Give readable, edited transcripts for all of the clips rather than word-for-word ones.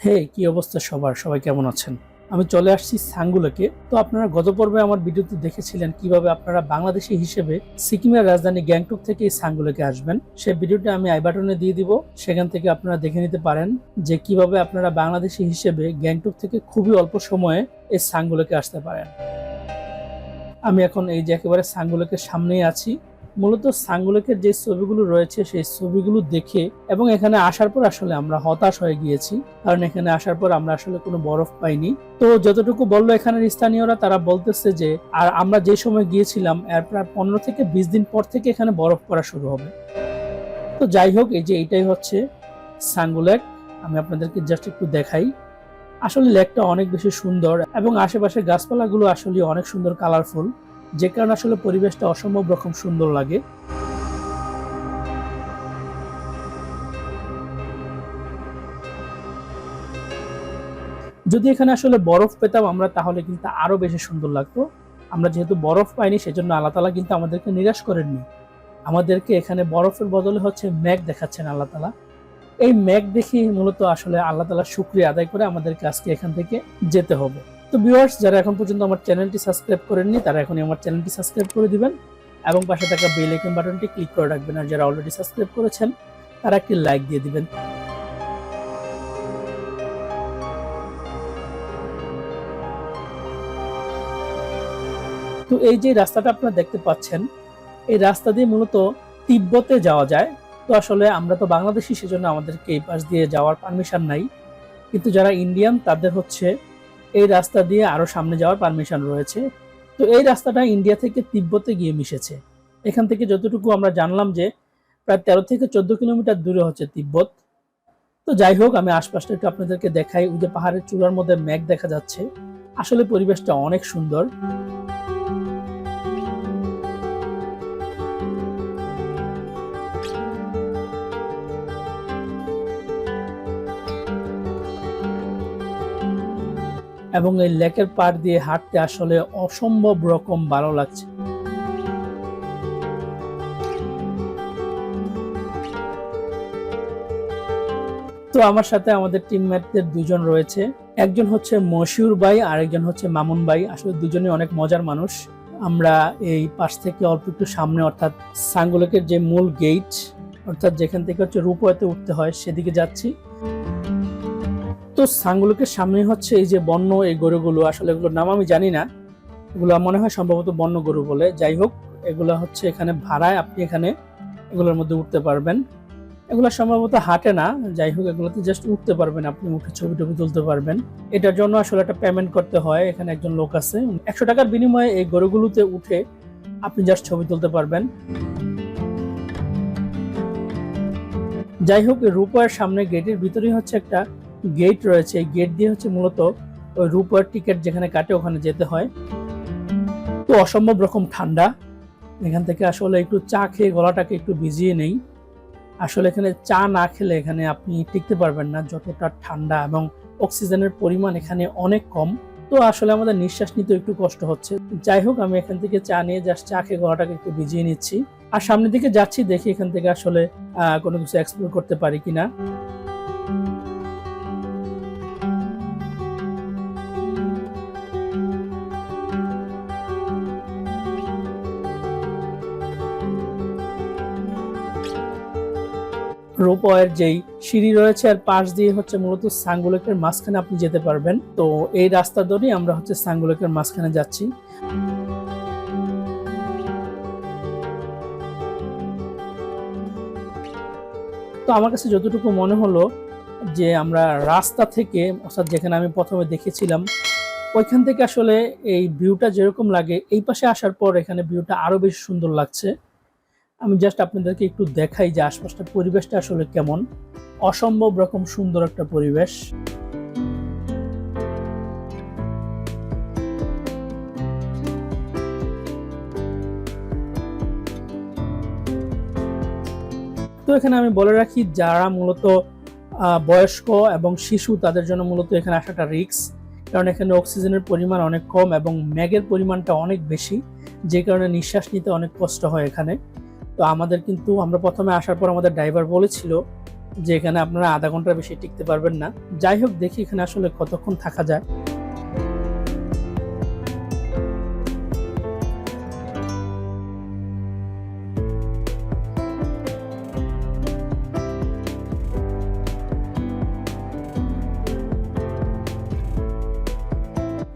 হে, কি অবস্থা সবার? সবাই কেমন আছেন? আমি চলে আসছি সাঙ্গুলেকে। তো আপনারা গত পর্বে আমার ভিডিওতে দেখেছিলেন কিভাবে আপনারা বাংলাদেশী হিসেবে সিকিমের রাজধানী গ্যাংটক থেকে এই সাঙ্গুলেকে আসবেন। সেই ভিডিওটা আমি আই বাটনে দিয়ে দিব। সেখান থেকে আপনারা দেখে নিতে পারেন যে কিভাবে আপনারা বাংলাদেশী হিসেবে গ্যাংটক থেকে খুবই অল্প সময়ে এই সাঙ্গুলেকে আসতে পারেন। আমি এখন এই যে একেবারে সাঙ্গুলেকের সামনেই আছি। মূলত সাঙ্গুলেকের যে ছবিগুলো রয়েছে সেই ছবিগুলো দেখে এবং এখানে আসার পর আসলে আমরা হতাশ হয়ে গিয়েছি, কারণ এখানে আসার পর আমরা আসলে কোনো বরফ পাইনি। তো যতটুকু বললো এখানের স্থানীয়রা, তারা বলতেছে যে আর আমরা যে সময় গিয়েছিলাম এর প্রায় 15 থেকে 20 দিন পর থেকে এখানে বরফ পড়া শুরু হবে। তো যাই হোক, এই যে এইটাই হচ্ছে সাঙ্গুলেক। আমি আপনাদেরকে জাস্ট একটু দেখাই। আসলে লেকটা অনেক বেশি সুন্দর এবং আশেপাশে গাছপালাগুলো আসলে অনেক সুন্দর কালারফুল, যে কারণে আসলে পরিবেশটা অসম্ভব রকম সুন্দর লাগে। যদি এখানে আসলে বরফ পেতাম আমরা, তাহলে কিন্তু আরো বেশি সুন্দর লাগতো। আমরা যেহেতু বরফ পাইনি, সেজন্য আল্লাহ তাআলা কিন্তু আমাদেরকে নিরাশ করেননি। আমাদেরকে এখানে বরফের বদলে হচ্ছে মেঘ দেখাচ্ছেন আল্লাহ তাআলা। এই মেঘ দেখে মূলত আসলে আল্লাহ তাআলার শুকরিয়া আদায় করে আমাদেরকে আজকে এখান থেকে যেতে হবে। তো ভিউয়ার্স, যারা এখন পর্যন্ত আমার চ্যানেলটি সাবস্ক্রাইব করেননি, তারা এখনই আমার চ্যানেলটি সাবস্ক্রাইব করে দিবেন এবং পাশে থাকা বেল আইকন বাটনটি ক্লিক করে রাখবেন। আর যারা অলরেডি সাবস্ক্রাইব করেছেন, তারা একটি লাইক দিয়ে দিবেন। তো এই যে রাস্তাটা আপনারা দেখতে পাচ্ছেন, এই রাস্তা দিয়ে মূলত তিব্বতে যাওয়া যায়। তো আসলে আমরা তো বাংলাদেশি, সেজন্য আমাদেরকে এই পাশ দিয়ে যাওয়ার পারমিশন নাই, কিন্তু যারা ইন্ডিয়ান তাদের হচ্ছে এই রাস্তা দিয়ে আরো সামনে যাওয়ার পারমিশন রয়েছে। তো এই রাস্তাটা ইন্ডিয়া থেকে তিব্বতে গিয়ে মিশেছে। এখান থেকে যতটুকু আমরা জানলাম যে প্রায় 13 থেকে 14 কিলোমিটার দূরে হচ্ছে তিব্বত। তো যাই হোক, আমি আশপাশটা একটু আপনাদেরকে দেখাই। ওই যে পাহাড়ের চূড়ার মধ্যে মেঘ দেখা যাচ্ছে, আসলে পরিবেশটা অনেক সুন্দর। এবং এই লেকের পাড় দিয়ে হাঁটতে আসলে অসম্ভব রকম ভালো লাগছে। তো আমার সাথে আমাদের টিমমেটদের দুজন রয়েছে, একজন হচ্ছে মশিউর ভাই আর একজন হচ্ছে মামুন ভাই। আসলে দুজনেই অনেক মজার মানুষ। আমরা এই পাশ থেকে অল্প একটু সামনে, অর্থাৎ সাঙ্গুলেকের যে মূল গেট, অর্থাৎ যেখান থেকে হচ্ছে রূপওয়েতে উঠতে হয়, সেদিকে যাচ্ছি। তো সাঙ্গুলেকের সামনে হচ্ছে এই যে বন্য এই গরুগুলো, আসলে এগুলোর নাম আমি জানি না, এগুলো মনে হয় সম্ভবত বন্য গরু বলে। যাই হোক, এগুলো হচ্ছে এখানে ভাড়ায়, আপনি এখানে এগুলোর মধ্যে উঠতে পারবেন। এগুলো সম্ভবত হাঁটে না। যাই হোক, এগুলোতে জাস্ট উঠতে পারবেন, আপনি উঠে ছবি টবি তুলতে পারবেন। এটার জন্য আসলে একটা পেমেন্ট করতে হয়। এখানে একজন লোক আছে, 100 টাকার বিনিময়ে এই গরুগুলোতে উঠে আপনি জাস্ট ছবি তুলতে পারবেন। যাই হোক, রূপওয়ের সামনে গেটের ভিতরেই হচ্ছে একটা গেট রয়েছে। এই গেট দিয়ে হচ্ছে মূলত ওই রূপওয়ের টিকিট যেখানে কাটে ওখানে যেতে হয়। তো অসম্ভব রকম ঠান্ডা। এখান থেকে আসলে একটু চা খেয়ে গলাটাকে একটু ভিজিয়ে নেই। আসলে এখানে চা না খেলে এখানে আপনি টিকতে পারবেন না, যতটা ঠান্ডা, এবং অক্সিজেনের পরিমাণ এখানে অনেক কম। তো আসলে আমাদের নিঃশ্বাস নিতে একটু কষ্ট হচ্ছে। যাই হোক, আমি এখান থেকে চা নিয়ে জাস্ট চা খেয়ে গলাটাকে একটু ভিজিয়ে নিচ্ছি। আর সামনের দিকে যাচ্ছি, দেখি এখান থেকে আসলে কোনো কিছু এক্সপ্লোর করতে পারি কিনা। রোপওয়ের যেই সিঁড়ি রয়েছে আর পাশ দিয়ে হচ্ছে মূলত সাঙ্গুলেকের মাঝখানে আপনি যেতে পারবেন। তো এই রাস্তা ধরেই আমরা হচ্ছে সাঙ্গুলেকের মাঝখানে যাচ্ছি। তো আমার কাছে যতটুকু মনে হলো যে আমরা রাস্তা থেকে, অর্থাৎ যেখানে আমি প্রথমে দেখেছিলাম, ওইখান থেকে আসলে এই ভিউটা যেরকম লাগে, এই পাশে আসার পর এখানে ভিউটা আরো বেশি সুন্দর লাগছে। আমি জাস্ট আপনাদেরকে একটু দেখাই যে আশপাশটা পরিবেশটা আসলে কেমন। অসম্ভব রকম সুন্দর একটা পরিবেশ। তো এখানে আমি বলে রাখি, যারা মূলত বয়স্ক এবং শিশু, তাদের জন্য মূলত এখানে আসাটা রিস্ক, কারণ এখানে অক্সিজেনের পরিমাণ অনেক কম এবং মেঘের পরিমাণটা অনেক বেশি, যে কারণে নিঃশ্বাস নিতে অনেক কষ্ট হয় এখানে। তো আমরা প্রথমে আসার পর আমাদের ড্রাইভার বলেছিল যে এখানে আপনারা আধা ঘন্টার বেশি টিকতে পারবেন না। যাই হোক, দেখি এখানে আসলে কতক্ষণ থাকা যায়।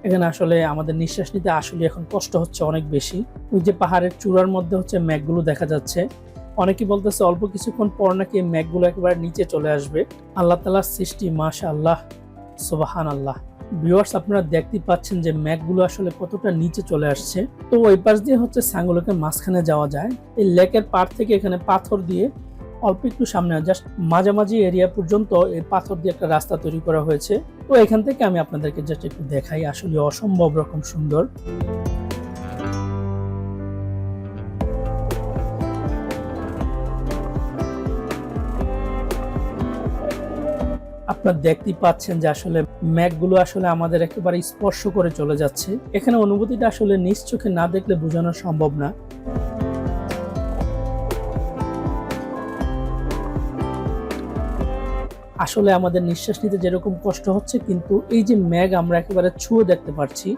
এখানে আসলে আমাদের নিঃশ্বাস নিতে আসলে এখন কষ্ট হচ্ছে অনেক বেশি। ওই যে পাহাড়ের চূড়ার মধ্যে হচ্ছে মেঘগুলো দেখা যাচ্ছে। অনেকে বলতেছে অল্প কিছুক্ষণ পর নাকি মেঘগুলো একেবারে নিচে চলে আসবে। আল্লাহ তাআলার সৃষ্টি, মাশাআল্লাহ, সুবহানাল্লাহ। ভিউয়ার্স, আপনারা দেখতে পাচ্ছেন যে মেঘগুলো আসলে কতটা নিচে চলে আসছে। তো ওই পাশ দিয়ে হচ্ছে সাঙ্গুলোকে মাঝখানে যাওয়া যায়। এই লেকের পাড় থেকে এখানে পাথর দিয়ে অল্প একটু সামনে জাস্ট মাঝামাঝি এরিয়া পর্যন্ত এই পাথর দিয়ে একটা রাস্তা তৈরি করা হয়েছে। তো এখান থেকে আমি আপনাদেরকে জাস্ট একটু দেখাই, আসলে অসম্ভব রকম সুন্দর। আপনারা দেখতেই পাচ্ছেন যে আসলে মেঘগুলো আসলে আমাদের একেবারে স্পর্শ করে চলে যাচ্ছে। এখানে অনুভূতিটা আসলে নিজ চোখে না দেখলে বোঝানো সম্ভব না। আসলে আমাদের নিঃশ্বাস নিতে যেরকম কষ্ট হচ্ছে, কিন্তু এই যে মেঘ আমরা একেবারে ছুঁয়ে দেখতে পাচ্ছি,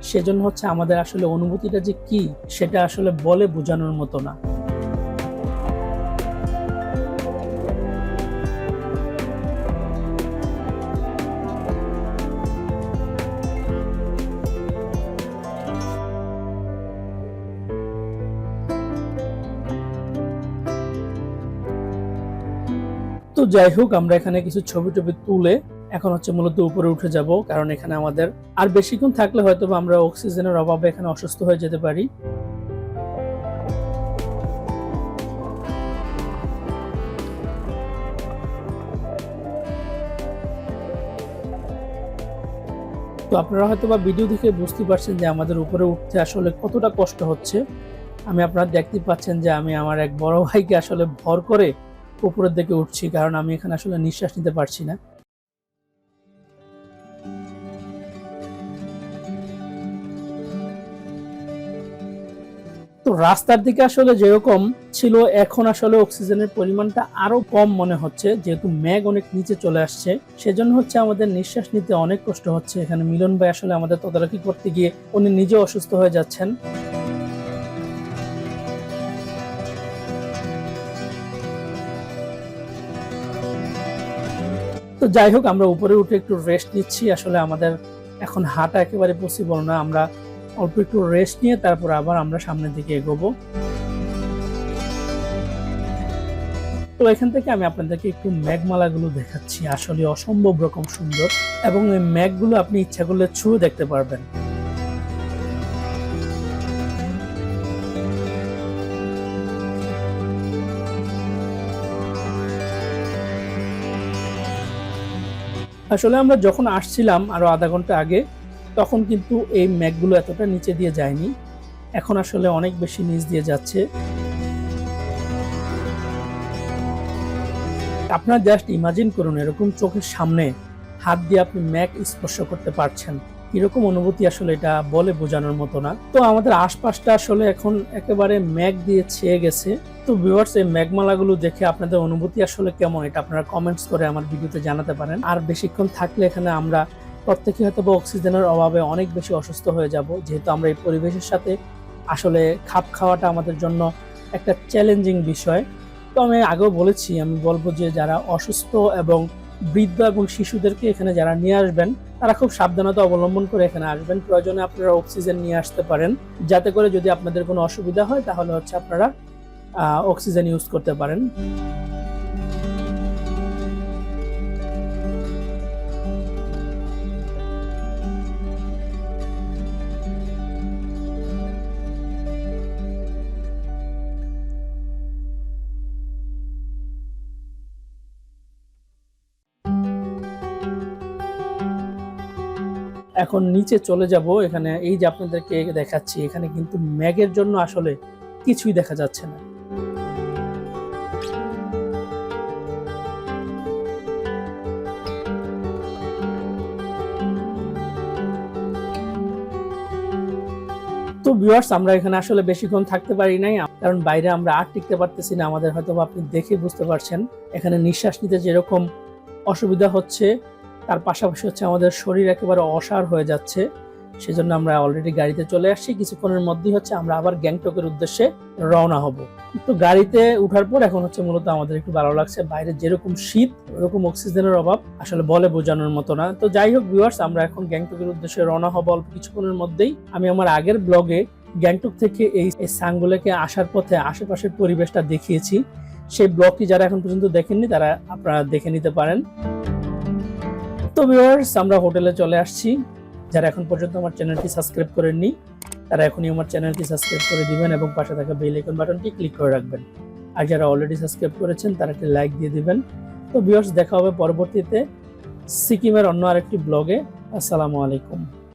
সেজন্য হচ্ছে আমাদের আসলে অনুভূতিটা যে কি সেটা আসলে বলে বোঝানোর মতো না। তো যাই হোক, আমরা এখানে কিছু ছবি টবি তুলে এখন হচ্ছে মূলত উপরে উঠে যাব, কারণ এখানে আমাদের আর বেশিক্ষণ থাকলে হয়তো আমরা অক্সিজেনের অভাবে এখানে অসুস্থ হয়ে যেতে পারি। তো আপনারা হয়তো বা ভিডিও দেখে বুঝতে পারছেন যে আমাদের উপরে উঠতে আসলে কতটা কষ্ট হচ্ছে। আপনারা দেখতে পাচ্ছেন যে আমি আমার এক বড় ভাইকে আসলে ভর করে উপরের দিকে উঠছি, কারণ আমি এখানে আসলে নিঃশ্বাস নিতে পারছি না। তো রাস্তার দিকে আসলে যেরকম ছিল, এখন আসলে অক্সিজেনের পরিমাণটা আরো কম মনে হচ্ছে, যেহেতু মেঘ অনেক নিচে চলে আসছে। সেজন্য হচ্ছে আমাদের নিঃশ্বাস নিতে অনেক কষ্ট হচ্ছে। এখানে মিলন ভাই আসলে আমাদের তদারকি করতে গিয়ে উনি নিজে অসুস্থ হয়ে যাচ্ছেন। তো যাই হোক, আমরা উপরে উঠে একটু রেস্ট নিচ্ছি। আসলে আমাদের এখন হাঁটা একেবারে পসিবল না। আমরা অল্প একটু রেস্ট নিয়ে তারপর আবার আমরা সামনের দিকে এগোবো। তো এখান থেকে আমি আপনাদেরকে একটু মেঘমালাগুলো দেখাচ্ছি, আসলে অসম্ভব রকম সুন্দর, এবং এই মেঘগুলো আপনি ইচ্ছা করলে ছুঁয়ে দেখতে পারবেন। আসলে আমরা যখন আসছিলাম আরো আধা ঘন্টা আগে, তখন কিন্তু এই মেঘগুলো এতটা নিচে দিয়ে যায়নি। এখন আসলে অনেক বেশি নিচ দিয়ে যাচ্ছে। আপনারা জাস্ট ইমাজিন করুন, এরকম চোখের সামনে হাত দিয়ে আপনি মেঘ স্পর্শ করতে পারছেন। কিরকম অনুভূতি আসলে এটা বলে বোঝানোর মতো না। তো আমাদের আশপাশটা আসলে এখন একেবারে মেঘ দিয়ে ছেয়ে গেছে। তো ভিউয়ার্স, এই মেঘমালাগুলো দেখে আপনাদের অনুভূতি আসলে কেমন, এটা আপনারা কমেন্টস করে আমার ভিডিওতে জানাতে পারেন। আর বেশিক্ষণ থাকলে এখানে আমরা প্রত্যেকে হয়তো অক্সিজেনের অভাবে অনেক বেশি অসুস্থ হয়ে যাব, যেহেতু আমরা এই পরিবেশের সাথে আসলে খাপ খাওয়াটা আমাদের জন্য একটা চ্যালেঞ্জিং বিষয়। তো আমি আগেও বলেছি, আমি বলবো যে যারা অসুস্থ এবং বৃদ্ধ এবং শিশুদেরকে এখানে যারা নিয়ে আসবেন, তারা খুব সাবধানতা অবলম্বন করে এখানে আসবেন। প্রয়োজনে আপনারা অক্সিজেন নিয়ে আসতে পারেন, যাতে করে যদি আপনাদের কোনো অসুবিধা হয় তাহলে হচ্ছে আপনারা অক্সিজেন ইউজ করতে পারেন। এখন নিচে চলে যাব। এখানে এই যে আপনাদেরকে দেখাচ্ছি, এখানে কিন্তু মেঘের জন্য আসলে কিছুই দেখা যাচ্ছে না। তো ভিউয়ার্স, আমরা এখানে আসলে বেশিক্ষণ থাকতে পারি নাই, কারণ বাইরে আমরা আর টিকতে পারতেছি না। আমাদের হয়তো আপনি দেখে বুঝতে পারছেন এখানে নিঃশ্বাস নিতে যেরকম অসুবিধা হচ্ছে, তার পাশাপাশি হচ্ছে আমাদের শরীর একেবারে অসাড় হয়ে যাচ্ছে। সেজন্য আমরা অলরেডি গাড়িতে চলে আসছি। কিছুক্ষণের মধ্যেই হচ্ছে আমরা আবার গ্যাংটকের উদ্দেশ্যে রওনা হব। তো গাড়িতে উঠার পর এখন হচ্ছে মূলত আমাদের একটু ভালো লাগছে। বাইরে যেরকম শীত, ওরকম অক্সিজেনের অভাব আসলে বলে বোঝানোর মতো না। তো যাই হোক ভিউয়ার্স, আমরা এখন গ্যাংটকের উদ্দেশ্যে রওনা হব অল্প কিছুক্ষণের মধ্যেই। আমি আমার আগের ব্লগে গ্যাংটক থেকে এই সাংগুলেকে আসার পথে আশেপাশের পরিবেশটা দেখিয়েছি। সেই ব্লগটি যারা এখন পর্যন্ত দেখেননি তারা আপনারা দেখে নিতে পারেন। তো ভিউয়ার্স, আমরা হোটেলে চলে আসছি। যারা এখন পর্যন্ত আমার চ্যানেলটি সাবস্ক্রাইব করেননি তারা এখনই আমার চ্যানেলটি সাবস্ক্রাইব করে দিবেন এবং পাশে থাকা বেল আইকন বাটনটি ক্লিক করে রাখবেন। আর যারা অলরেডি সাবস্ক্রাইব করেছেন তারা একটি লাইক দিয়ে দিবেন। তো ভিউয়ার্স, দেখা হবে পরবর্তীতে সিকিমের অন্য আরেকটি ব্লগে। আসসালামু আলাইকুম।